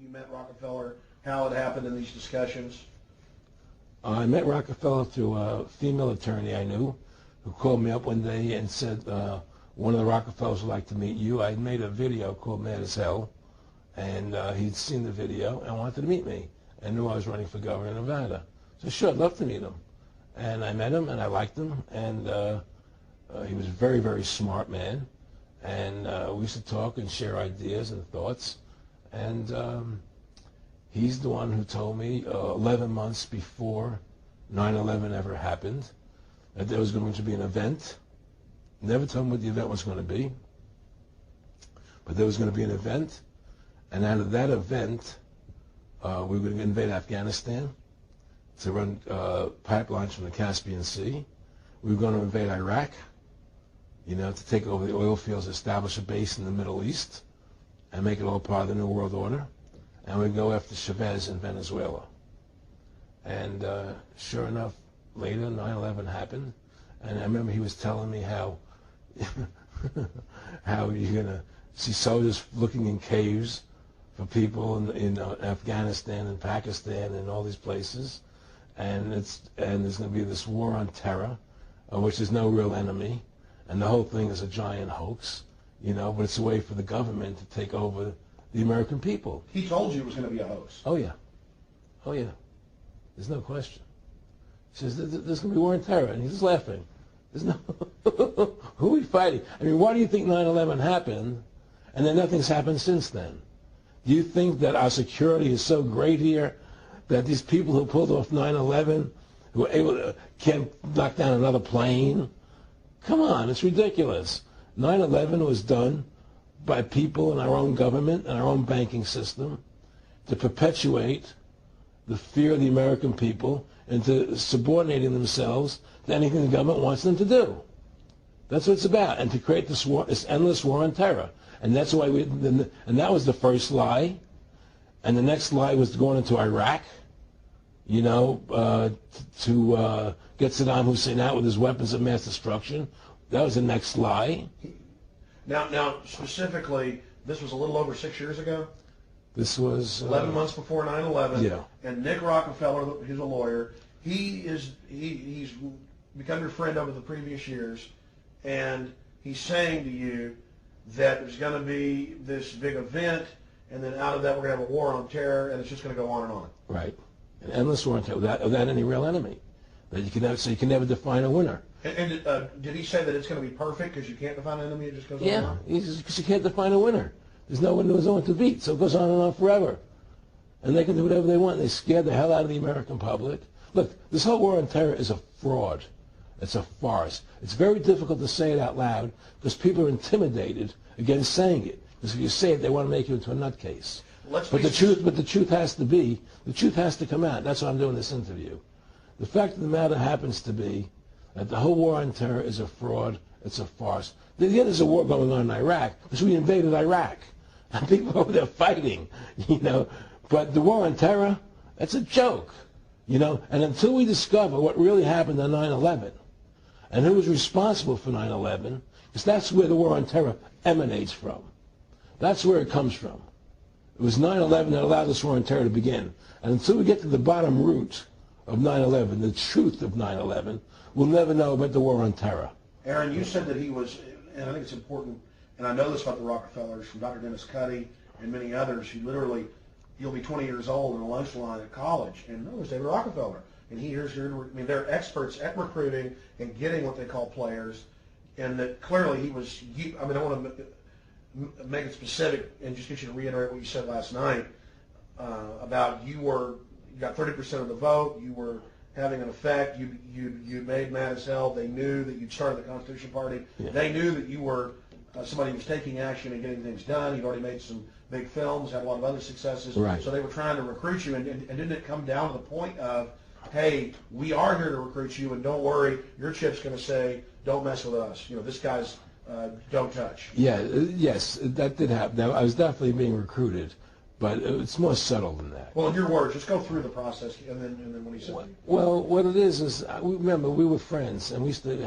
you met Rockefeller, how it happened in these discussions? I met Rockefeller through a female attorney I knew who called me up one day and said, one of the Rockefellers would like to meet you. I made a video called Mad as Hell, and he'd seen the video and wanted to meet me and knew I was running for governor of Nevada. So sure, I'd love to meet him. And I met him, and I liked him, and he was a very, very smart man. And we used to talk and share ideas and thoughts. And he's the one who told me 11 months before 9/11 ever happened that there was going to be an event. Never told me what the event was going to be, but there was going to be an event, and out of that event, we were going to invade Afghanistan to run pipelines from the Caspian Sea. We were going to invade Iraq, to take over the oil fields, establish a base in the Middle East, and make it all part of the New World Order. And we'd go after Chavez in Venezuela. And sure enough, later 9/11 happened, and I remember he was telling me how how you're going to see soldiers looking in caves for people in Afghanistan and Pakistan and all these places, and there's going to be this war on terror, which there's no real enemy, and the whole thing is a giant hoax, but it's a way for the government to take over the American people. He told you it was going to be a hoax. Oh yeah, oh yeah, there's no question. He says there's going to be war on terror, and he's just laughing. There's no who are we fighting? I mean, why do you think 9/11 happened, and then nothing's happened since then? Do you think that our security is so great here that these people who pulled off 9/11, who were able to, can't knock down another plane? Come on, it's ridiculous. 9/11 was done by people in our own government and our own banking system to perpetuate the fear of the American people into subordinating themselves to anything the government wants them to do. That's what it's about, and to create this war, this endless war on terror. And that's why and that was the first lie. And the next lie was going into Iraq, to get Saddam Hussein out with his weapons of mass destruction. That was the next lie. Now, specifically, this was a little over 6 years ago? This was 11 months before 9/11. Yeah. And Nick Rockefeller, who's a lawyer, he's become your friend over the previous years, and he's saying to you that there's going to be this big event, and then out of that we're going to have a war on terror, and it's just going to go on and on. Right. An endless war on terror without any real enemy. That you can never define a winner. And did he say that it's going to be perfect because you can't define an enemy? It just goes on and on? Yeah, because you can't define a winner. There's no one to beat, so it goes on and on forever. And they can do whatever they want. They scare the hell out of the American public. Look, this whole war on terror is a fraud. It's a farce. It's very difficult to say it out loud because people are intimidated against saying it. Because if you say it, they want to make you into a nutcase. But the truth has to come out. That's why I'm doing this interview. The fact of the matter happens to be that the whole war on terror is a fraud. It's a farce. There's a war going on in Iraq because we invaded Iraq. And people over there fighting, But the war on terror, that's a joke, And until we discover what really happened on 9/11 and who was responsible for 9/11, because that's where the war on terror emanates from. That's where it comes from. It was 9/11 that allowed this war on terror to begin. And until we get to the bottom root of 9/11, the truth of 9/11, we'll never know about the war on terror. Aaron, you said that he was, and I think it's important, and I know this about the Rockefellers from Dr. Dennis Cuddy and many others, who literally, you'll be 20 years old in a lunch line at college, and no, it's David Rockefeller. And they're experts at recruiting and getting what they call players, and that clearly he was, I want to make it specific and just get you to reiterate what you said last night about you got 30% of the vote, you were having an effect, you made mad as hell, they knew that you'd started the Constitution Party, yeah. They knew that you were somebody who was taking action and getting things done, you'd already made some big films, had a lot of other successes, right. So they were trying to recruit you, and didn't it come down to the point of, hey, we are here to recruit you, and don't worry, your chip's going to say, don't mess with us, this guy's don't touch. Yeah, yes, that did happen. Now, I was definitely being recruited, but it's more subtle than that. Well, in your words, just go through the process, and then when he said. Well, what it is remember we were friends, and we used to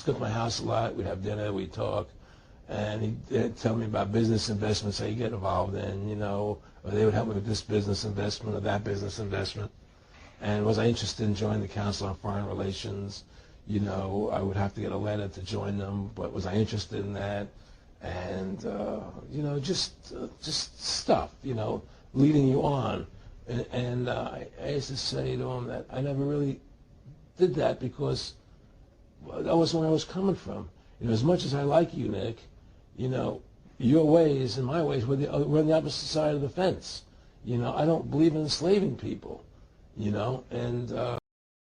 go to my house a lot. We'd have dinner, we'd talk, and he'd tell me about business investments that you get involved in, you know, or they would help me with this business investment or that business investment. And was I interested in joining the Council on Foreign Relations? You know, I would have to get a letter to join them, but was I interested in that? And, you know, just stuff, you know, leading you on. And I used to say to him that I never really did that because that wasn't where I was coming from. You know, as much as I like you, Nick, you know, your ways and my ways, we're on the opposite side of the fence. You know, I don't believe in enslaving people, you know, and